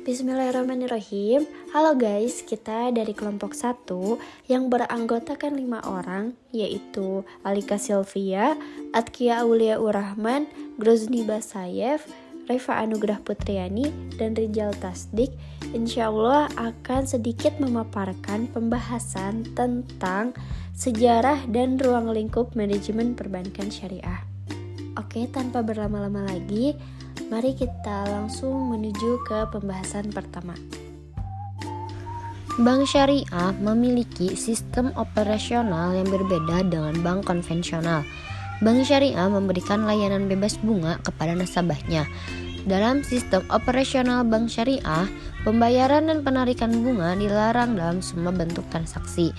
Bismillahirrahmanirrahim. Halo guys, kita dari kelompok 1 yang beranggotakan 5 orang, yaitu Alika Sylvia, Atkia Auliaur Rahman, Grozni Basayev, Reva Anugrah Putriani, dan Rijal Tasdik. Insya Allah akan sedikit memaparkan pembahasan tentang sejarah dan ruang lingkup manajemen perbankan syariah. Oke, tanpa berlama-lama lagi, mari kita langsung menuju ke pembahasan pertama. Bank syariah memiliki sistem operasional yang berbeda dengan bank konvensional. Bank syariah memberikan layanan bebas bunga kepada nasabahnya. Dalam sistem operasional bank syariah, pembayaran dan penarikan bunga dilarang dalam semua bentuk transaksi.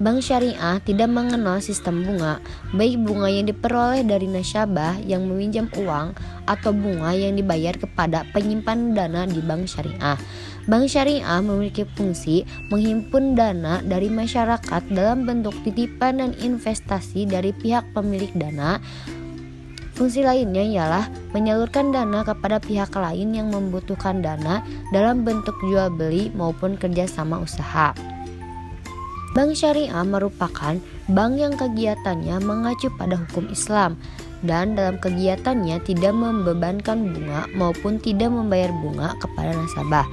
Bank syariah tidak mengenal sistem bunga, baik bunga yang diperoleh dari nasabah yang meminjam uang atau bunga yang dibayar kepada penyimpan dana di bank syariah. Bank syariah memiliki fungsi menghimpun dana dari masyarakat dalam bentuk titipan dan investasi dari pihak pemilik dana. Fungsi lainnya ialah menyalurkan dana kepada pihak lain yang membutuhkan dana dalam bentuk jual beli maupun kerjasama usaha. Bank syariah merupakan bank yang kegiatannya mengacu pada hukum Islam dan dalam kegiatannya tidak membebankan bunga maupun tidak membayar bunga kepada nasabah.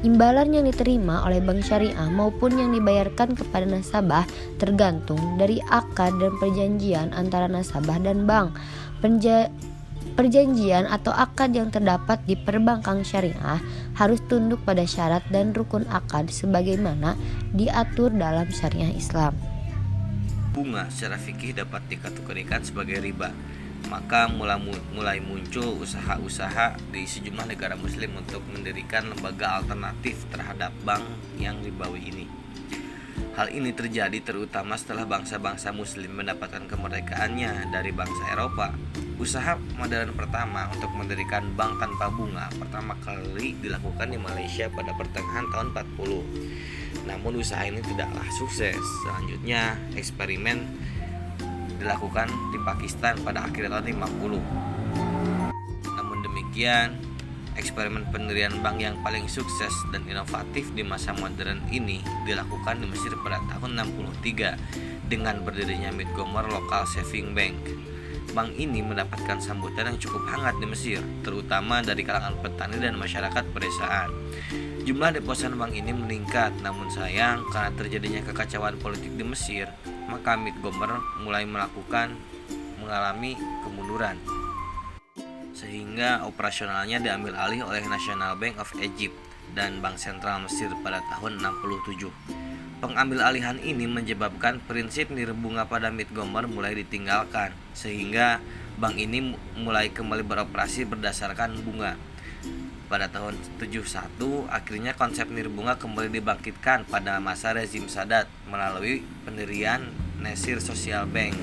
Imbalan yang diterima oleh bank syariah maupun yang dibayarkan kepada nasabah tergantung dari akad dan perjanjian antara nasabah dan bank. Perjanjian atau akad yang terdapat di perbankan syariah harus tunduk pada syarat dan rukun akad sebagaimana diatur dalam syariah Islam. Bunga secara fikih dapat dikategorikan sebagai riba. Maka mulai muncul usaha-usaha di sejumlah negara muslim untuk mendirikan lembaga alternatif terhadap bank yang ribawi ini. Hal ini terjadi terutama setelah bangsa-bangsa muslim mendapatkan kemerdekaannya dari bangsa Eropa. Usaha modern pertama untuk mendirikan bank tanpa bunga pertama kali dilakukan di Malaysia pada pertengahan tahun 40. Namun usaha ini tidaklah sukses. Selanjutnya eksperimen dilakukan di Pakistan pada akhir tahun 50. Namun demikian, eksperimen pendirian bank yang paling sukses dan inovatif di masa modern ini dilakukan di Mesir pada tahun 63 dengan berdirinya Midgomer Local Saving Bank. Bank ini mendapatkan sambutan yang cukup hangat di Mesir, terutama dari kalangan petani dan masyarakat pedesaan. Jumlah deposan bank ini meningkat, namun sayang karena terjadinya kekacauan politik di Mesir, maka Midgomer mulai mengalami kemunduran, sehingga operasionalnya diambil alih oleh National Bank of Egypt dan Bank Sentral Mesir pada tahun 67. Pengambil alihan ini menyebabkan prinsip nirbunga pada Midgomer mulai ditinggalkan, sehingga bank ini mulai kembali beroperasi berdasarkan bunga. Pada tahun 71, akhirnya konsep nirbunga kembali dibangkitkan pada masa rezim Sadat melalui pendirian Nasir Social Bank.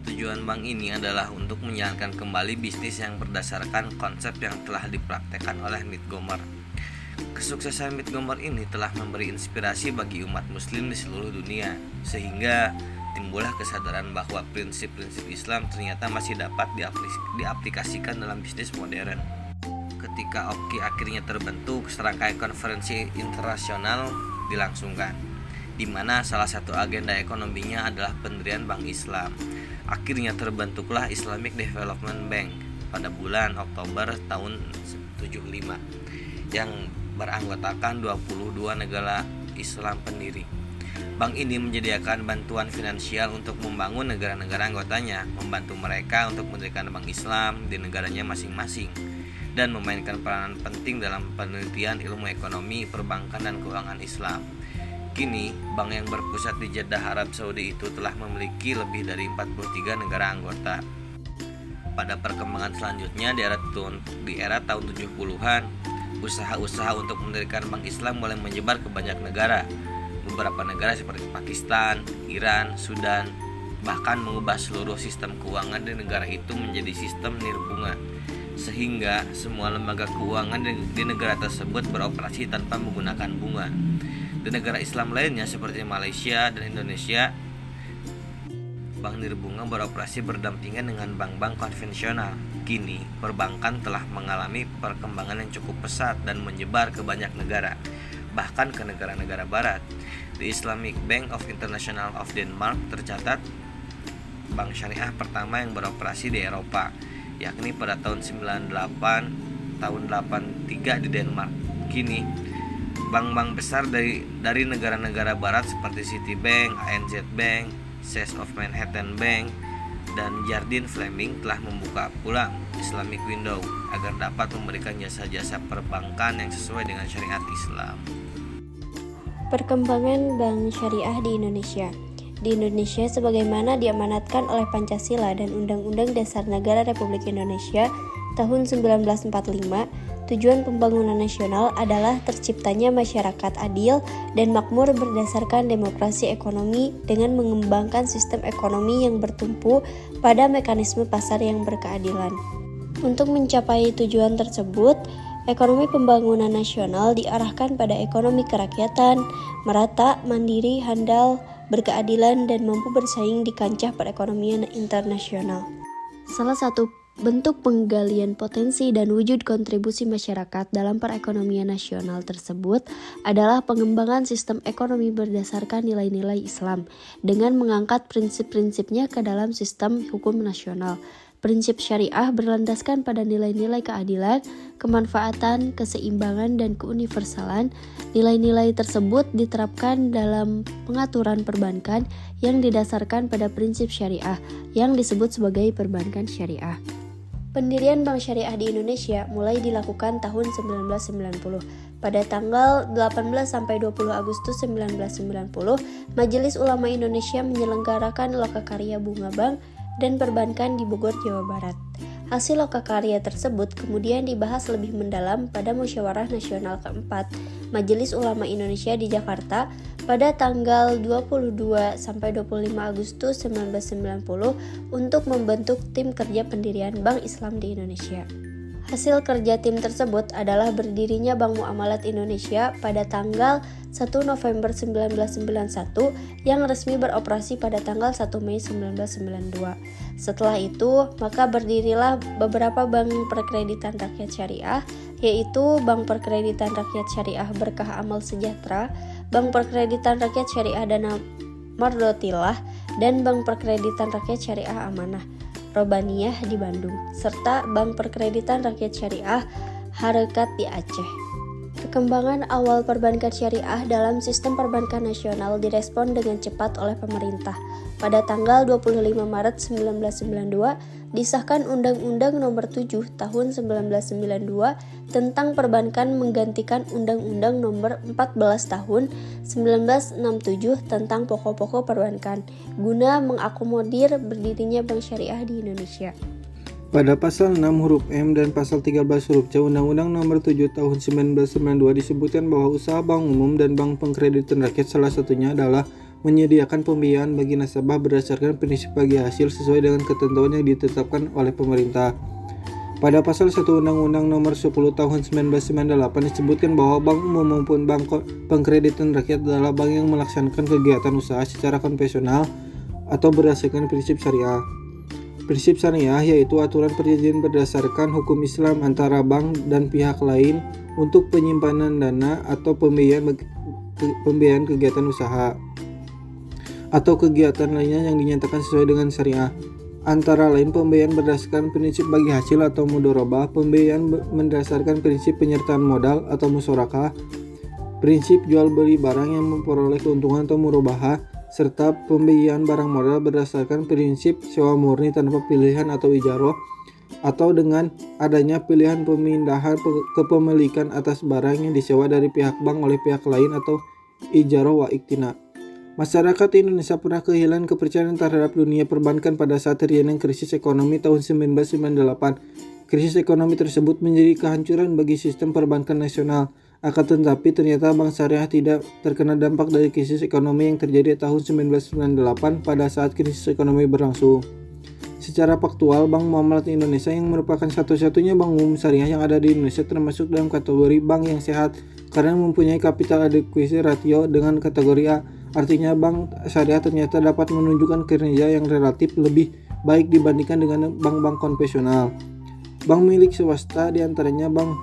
Tujuan bank ini adalah untuk menjalankan kembali bisnis yang berdasarkan konsep yang telah dipraktekkan oleh Midgomer. Kesuksesan Midgomer ini telah memberi inspirasi bagi umat muslim di seluruh dunia, sehingga timbullah kesadaran bahwa prinsip-prinsip Islam ternyata masih dapat diaplikasikan dalam bisnis modern. Ketika OPKI akhirnya terbentuk, serangkaian konferensi internasional dilangsungkan, di mana salah satu agenda ekonominya adalah pendirian Bank Islam. Akhirnya terbentuklah Islamic Development Bank pada bulan Oktober tahun 75 yang beranggotakan 22 negara Islam pendiri. Bank ini menyediakan bantuan finansial untuk membangun negara-negara anggotanya, membantu mereka untuk mendirikan bank Islam di negaranya masing-masing, dan memainkan peranan penting dalam penelitian ilmu ekonomi, perbankan, dan keuangan Islam. Kini, bank yang berpusat di Jeddah, Arab Saudi itu telah memiliki lebih dari 43 negara anggota. Pada perkembangan selanjutnya di era tahun 70-an, usaha-usaha untuk mendirikan bank Islam mulai menyebar ke banyak negara. Beberapa negara seperti Pakistan, Iran, Sudan, bahkan mengubah seluruh sistem keuangan di negara itu menjadi sistem nirbunga, sehingga semua lembaga keuangan di negara tersebut beroperasi tanpa menggunakan bunga. Di negara Islam lainnya seperti Malaysia dan Indonesia, bank nirbunga beroperasi berdampingan dengan bank-bank konvensional. Kini, perbankan telah mengalami perkembangan yang cukup pesat dan menyebar ke banyak negara, bahkan ke negara-negara barat. The Islamic Bank of International of Denmark tercatat bank syariah pertama yang beroperasi di Eropa, yakni pada tahun 83 di Denmark. Kini, bank-bank besar dari negara-negara barat seperti Citibank, ANZ Bank, Chase of Manhattan Bank, dan Jardine Fleming telah membuka ulang Islamic Window agar dapat memberikan jasa-jasa perbankan yang sesuai dengan syariat Islam. Perkembangan bank syariah di Indonesia. Di Indonesia, sebagaimana diamanatkan oleh Pancasila dan Undang-Undang Dasar Negara Republik Indonesia tahun 1945, tujuan pembangunan nasional adalah terciptanya masyarakat adil dan makmur berdasarkan demokrasi ekonomi dengan mengembangkan sistem ekonomi yang bertumpu pada mekanisme pasar yang berkeadilan. Untuk mencapai tujuan tersebut, ekonomi pembangunan nasional diarahkan pada ekonomi kerakyatan, merata, mandiri, handal, berkeadilan, dan mampu bersaing di kancah perekonomian internasional. Salah satu bentuk penggalian potensi dan wujud kontribusi masyarakat dalam perekonomian nasional tersebut adalah pengembangan sistem ekonomi berdasarkan nilai-nilai Islam dengan mengangkat prinsip-prinsipnya ke dalam sistem hukum nasional. Prinsip syariah berlandaskan pada nilai-nilai keadilan, kemanfaatan, keseimbangan, dan keuniversalan. Nilai-nilai tersebut diterapkan dalam pengaturan perbankan yang didasarkan pada prinsip syariah yang disebut sebagai perbankan syariah. Pendirian Bank Syariah di Indonesia mulai dilakukan tahun 1990. Pada tanggal 18-20 Agustus 1990, Majelis Ulama Indonesia menyelenggarakan Lokakarya Bunga Bank dan Perbankan di Bogor, Jawa Barat. Hasil lokakarya tersebut kemudian dibahas lebih mendalam pada Musyawarah Nasional keempat Majelis Ulama Indonesia di Jakarta pada tanggal 22-25 Agustus 1990 untuk membentuk tim kerja pendirian Bank Islam di Indonesia. Hasil kerja tim tersebut adalah berdirinya Bank Muamalat Indonesia pada tanggal 1 November 1991 yang resmi beroperasi pada tanggal 1 Mei 1992. Setelah itu, maka berdirilah beberapa bank perkreditan rakyat syariah, yaitu Bank Perkreditan Rakyat Syariah Berkah Amal Sejahtera, Bank Perkreditan Rakyat Syariah Dana Mardotilah, dan Bank Perkreditan Rakyat Syariah Amanah Robaniyah di Bandung, serta Bank Perkreditan Rakyat Syariah Harekat di Aceh. Perkembangan awal perbankan syariah dalam sistem perbankan nasional direspon dengan cepat oleh pemerintah. Pada tanggal 25 Maret 1992, disahkan Undang-Undang Nomor 7 Tahun 1992 tentang perbankan menggantikan Undang-Undang Nomor 14 Tahun 1967 tentang pokok-pokok perbankan, guna mengakomodir berdirinya bank syariah di Indonesia. Pada pasal 6 huruf M dan pasal 13 huruf C Undang-Undang Nomor 7 Tahun 1992 disebutkan bahwa usaha bank umum dan bank pengkreditan rakyat salah satunya adalah menyediakan pembiayaan bagi nasabah berdasarkan prinsip bagi hasil sesuai dengan ketentuan yang ditetapkan oleh pemerintah. Pada pasal 1 Undang-Undang Nomor 10 Tahun 1998 disebutkan bahwa bank umum maupun bank pengkreditan rakyat adalah bank yang melaksanakan kegiatan usaha secara konvensional atau berdasarkan prinsip syariah. Prinsip syariah yaitu aturan perjanjian berdasarkan hukum Islam antara bank dan pihak lain untuk penyimpanan dana atau pembiayaan kegiatan usaha atau kegiatan lainnya yang dinyatakan sesuai dengan syariah. Antara lain pembiayaan berdasarkan prinsip bagi hasil atau mudharabah, pembiayaan berdasarkan prinsip penyertaan modal atau musyarakah, prinsip jual beli barang yang memperoleh keuntungan atau murabahah, serta pembiayaan barang modal berdasarkan prinsip sewa murni tanpa pilihan atau ijaroh, atau dengan adanya pilihan pemindahan kepemilikan atas barang yang disewa dari pihak bank oleh pihak lain atau ijaroh wa iktina. Masyarakat Indonesia pernah kehilangan kepercayaan terhadap dunia perbankan pada saat terjadinya krisis ekonomi tahun 1998. Krisis ekonomi tersebut menjadi kehancuran bagi sistem perbankan nasional. Akan tetapi ternyata bank syariah tidak terkena dampak dari krisis ekonomi yang terjadi tahun 1998 pada saat krisis ekonomi berlangsung. Secara faktual, Bank Muamalat Indonesia yang merupakan satu-satunya bank umum syariah yang ada di Indonesia termasuk dalam kategori bank yang sehat karena mempunyai capital adequacy ratio dengan kategori A. Artinya bank syariah ternyata dapat menunjukkan kinerja yang relatif lebih baik dibandingkan dengan bank-bank konvensional. Bank milik swasta diantaranya Bank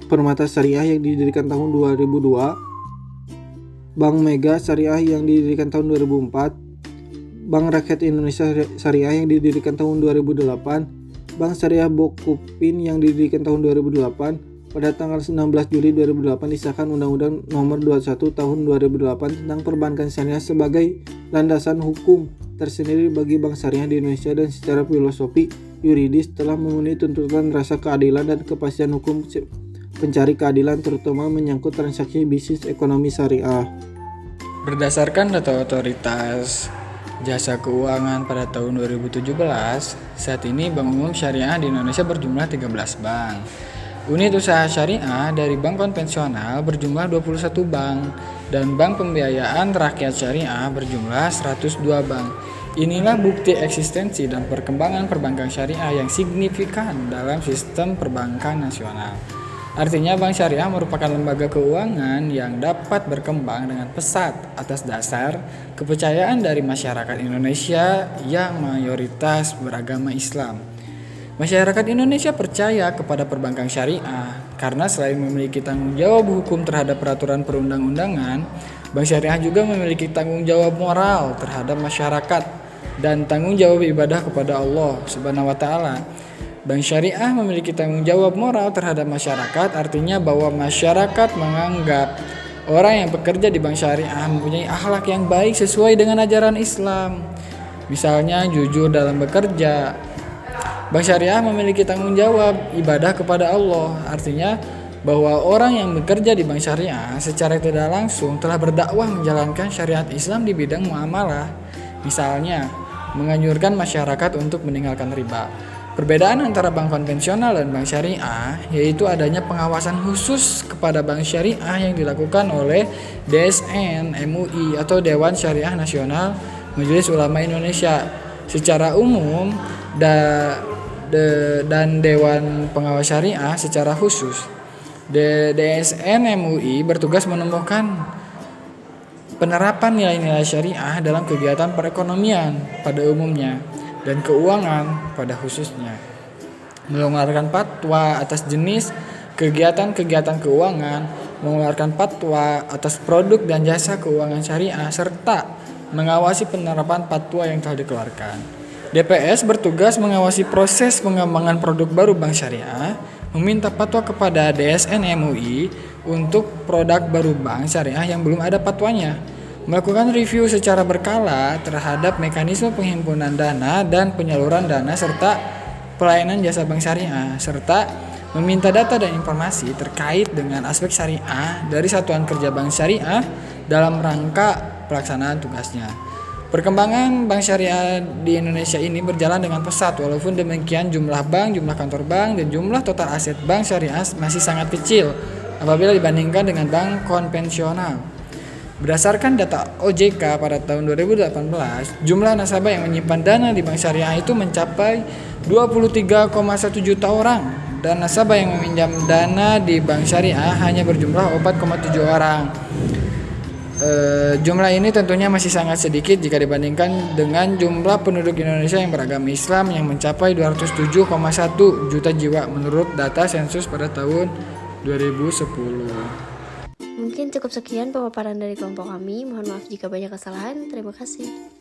Permata Syariah yang didirikan tahun 2002, Bank Mega Syariah yang didirikan tahun 2004, Bank Rakyat Indonesia Syariah yang didirikan tahun 2008, Bank Syariah Bokupin yang didirikan tahun 2008. Pada tanggal 16 Juli 2008 disahkan Undang-Undang Nomor 21 Tahun 2008 tentang Perbankan Syariah sebagai landasan hukum tersendiri bagi bank syariah di Indonesia, dan secara filosofi yuridis telah memenuhi tuntutan rasa keadilan dan kepastian hukum pencari keadilan, terutama menyangkut transaksi bisnis ekonomi syariah. Berdasarkan data Otoritas Jasa Keuangan pada tahun 2017, saat ini bank umum syariah di Indonesia berjumlah 13 bank. Unit usaha syariah dari bank konvensional berjumlah 21 bank, dan bank pembiayaan rakyat syariah berjumlah 102 bank. Inilah bukti eksistensi dan perkembangan perbankan syariah yang signifikan dalam sistem perbankan nasional. Artinya bank syariah merupakan lembaga keuangan yang dapat berkembang dengan pesat atas dasar kepercayaan dari masyarakat Indonesia yang mayoritas beragama Islam. Masyarakat Indonesia percaya kepada perbankan syariah karena selain memiliki tanggung jawab hukum terhadap peraturan perundang-undangan, bank syariah juga memiliki tanggung jawab moral terhadap masyarakat dan tanggung jawab ibadah kepada Allah Subhanahu wa taala. Bank syariah memiliki tanggung jawab moral terhadap masyarakat, artinya bahwa masyarakat menganggap orang yang bekerja di bank syariah mempunyai akhlak yang baik sesuai dengan ajaran Islam. Misalnya jujur dalam bekerja. Bank syariah memiliki tanggung jawab ibadah kepada Allah, artinya bahwa orang yang bekerja di bank syariah secara tidak langsung telah berdakwah menjalankan syariat Islam di bidang muamalah. Misalnya, menganjurkan masyarakat untuk meninggalkan riba. Perbedaan antara bank konvensional dan bank syariah yaitu adanya pengawasan khusus kepada bank syariah yang dilakukan oleh DSN, MUI atau Dewan Syariah Nasional Majelis Ulama Indonesia secara umum dan Dewan Pengawas Syariah secara khusus. DSN MUI bertugas menemukan penerapan nilai-nilai syariah dalam kegiatan perekonomian pada umumnya dan keuangan pada khususnya, mengeluarkan fatwa atas jenis kegiatan-kegiatan keuangan, mengeluarkan fatwa atas produk dan jasa keuangan syariah, serta mengawasi penerapan fatwa yang telah dikeluarkan. DPS bertugas mengawasi proses pengembangan produk baru bank syariah, meminta fatwa kepada DSN MUI untuk produk baru bank syariah yang belum ada fatwanya, melakukan review secara berkala terhadap mekanisme penghimpunan dana dan penyaluran dana serta pelayanan jasa bank syariah, serta meminta data dan informasi terkait dengan aspek syariah dari Satuan Kerja Bank Syariah dalam rangka pelaksanaan tugasnya. Perkembangan bank syariah di Indonesia ini berjalan dengan pesat, walaupun demikian jumlah bank, jumlah kantor bank, dan jumlah total aset bank syariah masih sangat kecil apabila dibandingkan dengan bank konvensional. Berdasarkan data OJK pada tahun 2018, jumlah nasabah yang menyimpan dana di bank syariah itu mencapai 23,1 juta orang, dan nasabah yang meminjam dana di bank syariah hanya berjumlah 4,7 orang. Jumlah ini tentunya masih sangat sedikit jika dibandingkan dengan jumlah penduduk Indonesia yang beragama Islam yang mencapai 207,1 juta jiwa menurut data sensus pada tahun 2010. Mungkin cukup sekian pemaparan dari kelompok kami. Mohon maaf jika banyak kesalahan. Terima kasih.